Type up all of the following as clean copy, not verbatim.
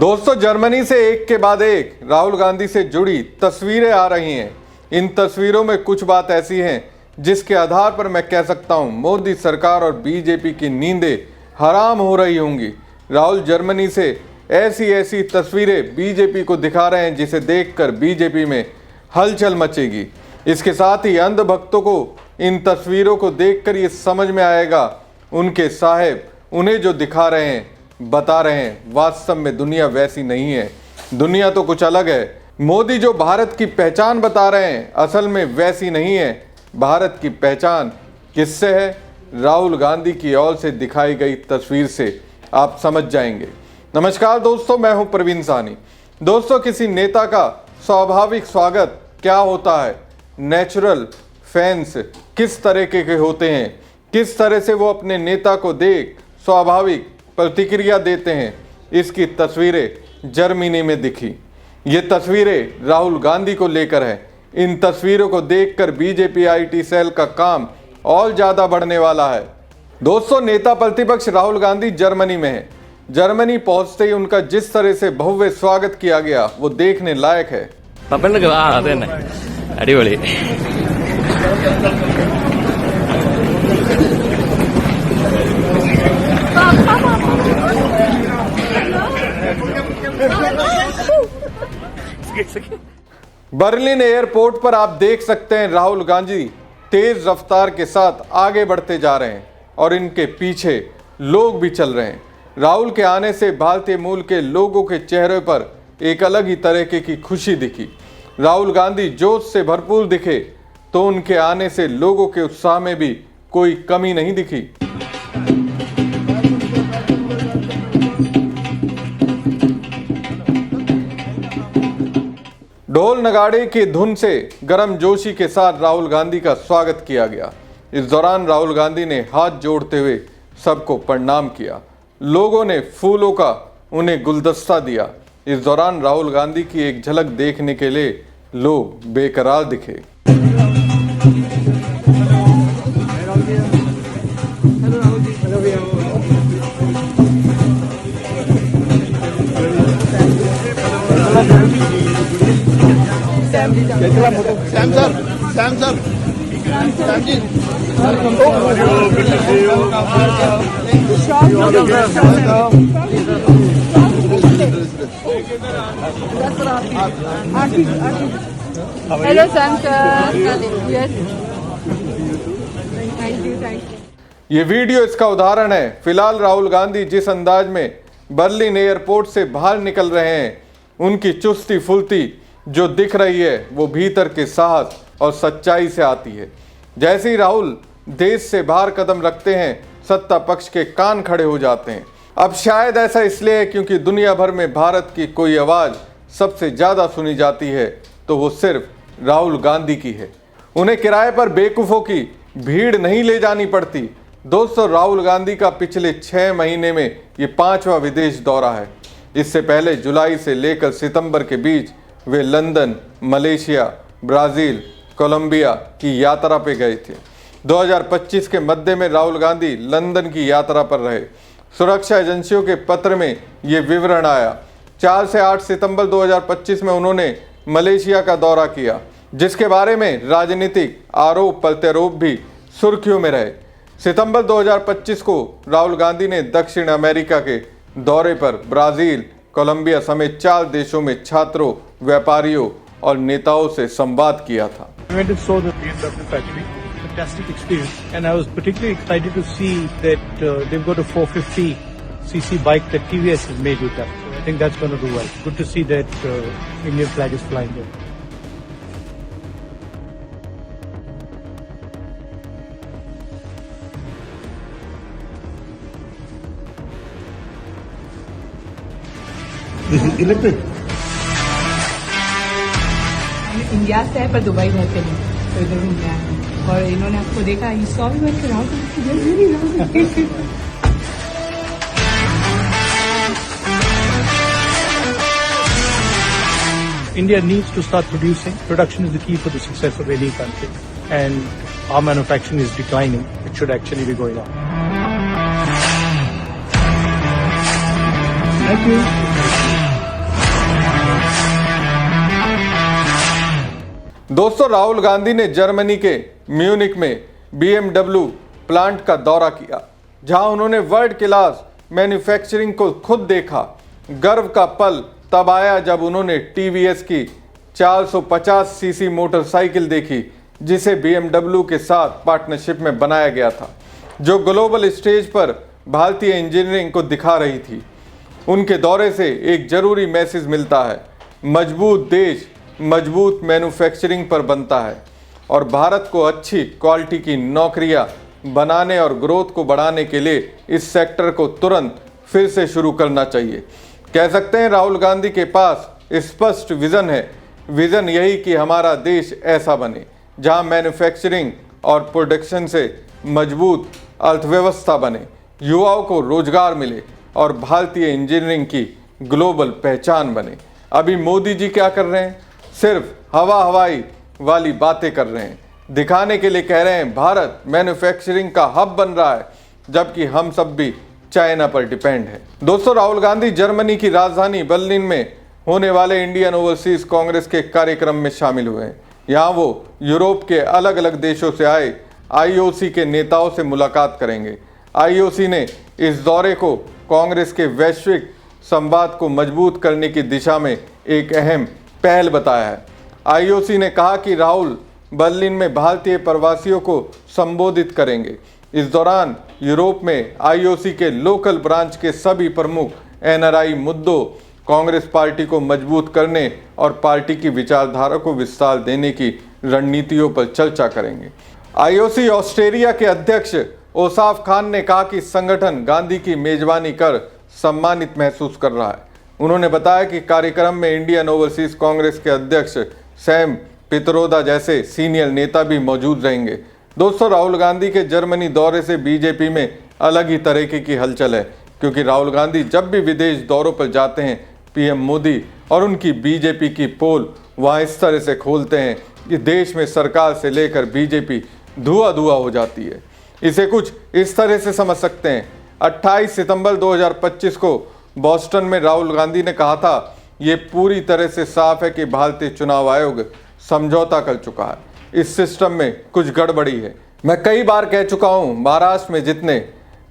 दोस्तों, जर्मनी से एक के बाद एक राहुल गांधी से जुड़ी तस्वीरें आ रही हैं। इन तस्वीरों में कुछ बात ऐसी हैं जिसके आधार पर मैं कह सकता हूं मोदी सरकार और बीजेपी की नींदें हराम हो रही होंगी। राहुल जर्मनी से ऐसी तस्वीरें बीजेपी को दिखा रहे हैं जिसे देखकर बीजेपी में हलचल मचेगी। इसके साथ ही अंध भक्तों को इन तस्वीरों को देखकर ये समझ में आएगा उनके साहेब उन्हें जो दिखा रहे हैं, बता रहे हैं, वास्तव में दुनिया वैसी नहीं है। दुनिया तो कुछ अलग है। मोदी जो भारत की पहचान बता रहे हैं असल में वैसी नहीं है। भारत की पहचान किससे है? राहुल गांधी की ओर से दिखाई गई तस्वीर से आप समझ जाएंगे। नमस्कार दोस्तों, मैं हूं प्रवीण साहनी। दोस्तों, किसी नेता का स्वाभाविक स्वागत क्या होता है? नेचुरल फैंस किस तरह के होते हैं, किस तरह से वो अपने नेता को देख स्वाभाविक प्रतिक्रिया देते हैं, इसकी तस्वीरें जर्मनी में दिखी। ये तस्वीरें राहुल गांधी को लेकर है। इन तस्वीरों को देखकर बीजेपी आईटी सेल का काम और ज्यादा बढ़ने वाला है। दोस्तों, नेता प्रतिपक्ष राहुल गांधी जर्मनी में है। जर्मनी पहुंचते ही उनका जिस तरह से भव्य स्वागत किया गया वो देखने लायक है। അടിപൊളി बर्लिन एयरपोर्ट पर आप देख सकते हैं राहुल गांधी तेज रफ्तार के साथ आगे बढ़ते जा रहे हैं और इनके पीछे लोग भी चल रहे हैं। राहुल के आने से भारतीय मूल के लोगों के चेहरे पर एक अलग ही तरीके की खुशी दिखी। राहुल गांधी जोश से भरपूर दिखे तो उनके आने से लोगों के उत्साह में भी कोई कमी नहीं दिखी। ढोल नगाड़े की धुन से गर्मजोशी के साथ राहुल गांधी का स्वागत किया गया। इस दौरान राहुल गांधी ने हाथ जोड़ते हुए सबको प्रणाम किया। लोगों ने फूलों का उन्हें गुलदस्ता दिया। इस दौरान राहुल गांधी की एक झलक देखने के लिए लोग बेकरार दिखे। Hello, Sam sir. Yes. Thank you. ये वीडियो इसका उदाहरण है। फिलहाल राहुल गांधी जिस अंदाज में बर्लिन एयरपोर्ट से बाहर निकल रहे हैं, उनकी चुस्ती फुर्ती जो दिख रही है वो भीतर के साहस और सच्चाई से आती है। जैसे ही राहुल देश से बाहर कदम रखते हैं, सत्ता पक्ष के कान खड़े हो जाते हैं। अब शायद ऐसा इसलिए है क्योंकि दुनिया भर में भारत की कोई आवाज़ सबसे ज़्यादा सुनी जाती है तो वो सिर्फ राहुल गांधी की है। उन्हें किराए पर बेवकूफ़ों की भीड़ नहीं ले जानी पड़ती। दोस्तों, राहुल गांधी का पिछले 6 महीने में ये 5वां विदेश दौरा है। इससे पहले जुलाई से लेकर सितंबर के बीच वे लंदन, मलेशिया, ब्राज़ील, कोलंबिया की यात्रा पे गए थे। 2025 के मध्य में राहुल गांधी लंदन की यात्रा पर रहे। सुरक्षा एजेंसियों के पत्र में ये विवरण आया। 4 से 8 सितंबर 2025 में उन्होंने मलेशिया का दौरा किया, जिसके बारे में राजनीतिक आरोप प्रत्यारोप भी सुर्खियों में रहे। सितंबर 2025 को राहुल गांधी ने दक्षिण अमेरिका के दौरे पर ब्राज़ील, कोलंबिया समेत 4 देशों में छात्रों, व्यापारियों और नेताओं से संवाद किया था। Fantastic experience, and I was particularly excited to see that they've got a 450cc bike that TVS has made with them. I think that's going to do well. Good to see that Indian flag is flying there. This is electric. India से है पर Dubai रहते हैं तो इधर घूमने आए हैं। और इन्होंने आपको देखा, he saw me when Rahul. India needs to start producing. Production is the key for the success of any country, and our manufacturing is declining. It should actually be going up. Thank you. दोस्तों, राहुल गांधी ने Germany के Munich में BMW plant का दौरा किया, जहां उन्होंने world class manufacturing को खुद देखा। गर्व का पल तब आया जब उन्होंने TVS की 450 सीसी मोटरसाइकिल देखी, जिसे BMW के साथ पार्टनरशिप में बनाया गया था, जो ग्लोबल स्टेज पर भारतीय इंजीनियरिंग को दिखा रही थी। उनके दौरे से एक जरूरी मैसेज मिलता है, मजबूत देश मजबूत मैन्युफैक्चरिंग पर बनता है और भारत को अच्छी क्वालिटी की नौकरियां बनाने और ग्रोथ को बढ़ाने के लिए इस सेक्टर को तुरंत फिर से शुरू करना चाहिए। कह सकते हैं राहुल गांधी के पास स्पष्ट विजन है। विजन यही कि हमारा देश ऐसा बने जहां मैन्युफैक्चरिंग और प्रोडक्शन से मजबूत अर्थव्यवस्था बने, युवाओं को रोजगार मिले और भारतीय इंजीनियरिंग की ग्लोबल पहचान बने। अभी मोदी जी क्या कर रहे हैं? सिर्फ हवाई वाली बातें कर रहे हैं, दिखाने के लिए कह रहे हैं भारत मैन्युफैक्चरिंग का हब बन रहा है, जबकि हम सब भी चाइना पर डिपेंड है। दोस्तों, राहुल गांधी जर्मनी की राजधानी बर्लिन में होने वाले इंडियन ओवरसीज कांग्रेस के कार्यक्रम में शामिल हुए हैं। यहाँ वो यूरोप के अलग अलग देशों से आए IOC के नेताओं से मुलाकात करेंगे। IOC ने इस दौरे को कांग्रेस के वैश्विक संवाद को मजबूत करने की दिशा में एक अहम पहल बताया है। IOC ने कहा कि राहुल बर्लिन में भारतीय प्रवासियों को संबोधित करेंगे। इस दौरान यूरोप में IOC के लोकल ब्रांच के सभी प्रमुख NRI मुद्दों, कांग्रेस पार्टी को मजबूत करने और पार्टी की विचारधारा को विस्तार देने की रणनीतियों पर चर्चा करेंगे। IOC ऑस्ट्रेलिया के अध्यक्ष ओसाफ खान ने कहा कि संगठन गांधी की मेजबानी कर सम्मानित महसूस कर रहा है। उन्होंने बताया कि कार्यक्रम में इंडियन ओवरसीज कांग्रेस के अध्यक्ष सैम पित्रोदा जैसे सीनियर नेता भी मौजूद रहेंगे। दोस्तों, राहुल गांधी के जर्मनी दौरे से बीजेपी में अलग ही तरीके की हलचल है, क्योंकि राहुल गांधी जब भी विदेश दौरों पर जाते हैं, PM मोदी और उनकी बीजेपी की पोल वहां इस तरह से खोलते हैं कि देश में सरकार से लेकर बीजेपी धुआं हो जाती है। इसे कुछ इस तरह से समझ सकते हैं। 28 सितंबर 2025 को बोस्टन में राहुल गांधी ने कहा था, ये पूरी तरह से साफ है कि भारतीय चुनाव आयोग समझौता कर चुका है, इस सिस्टम में कुछ गड़बड़ी है। मैं कई बार कह चुका हूं, महाराष्ट्र में जितने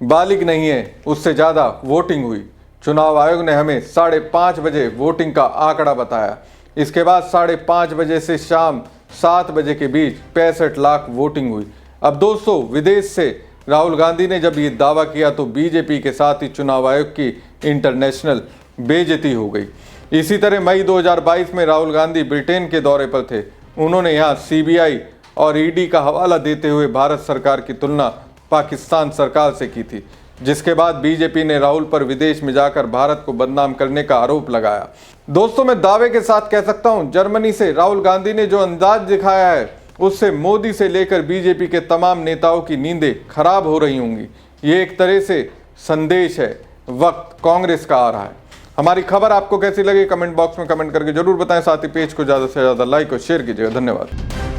बालिग नहीं है उससे ज़्यादा वोटिंग हुई। चुनाव आयोग ने हमें 5:30 बजे वोटिंग का आंकड़ा बताया। इसके बाद 5:30 बजे से शाम 7 बजे के बीच 65 लाख वोटिंग हुई। अब दोस्तों, विदेश से राहुल गांधी ने जब ये दावा किया तो बीजेपी के साथ ही चुनाव आयोग की इंटरनेशनल बेइज्जती हो गई। इसी तरह मई 2022 में राहुल गांधी ब्रिटेन के दौरे पर थे। उन्होंने यहाँ CBI और ED का हवाला देते हुए भारत सरकार की तुलना पाकिस्तान सरकार से की थी, जिसके बाद बीजेपी ने राहुल पर विदेश में जाकर भारत को बदनाम करने का आरोप लगाया। दोस्तों, मैं दावे के साथ कह सकता हूं, जर्मनी से राहुल गांधी ने जो अंदाज दिखाया है उससे मोदी से लेकर बीजेपी के तमाम नेताओं की नींदें खराब हो रही होंगी। ये एक तरह से संदेश है, वक्त कांग्रेस का आ रहा है। हमारी खबर आपको कैसी लगी कमेंट बॉक्स में कमेंट करके जरूर बताएं। साथ ही पेज को ज़्यादा से ज़्यादा लाइक और शेयर कीजिएगा। धन्यवाद।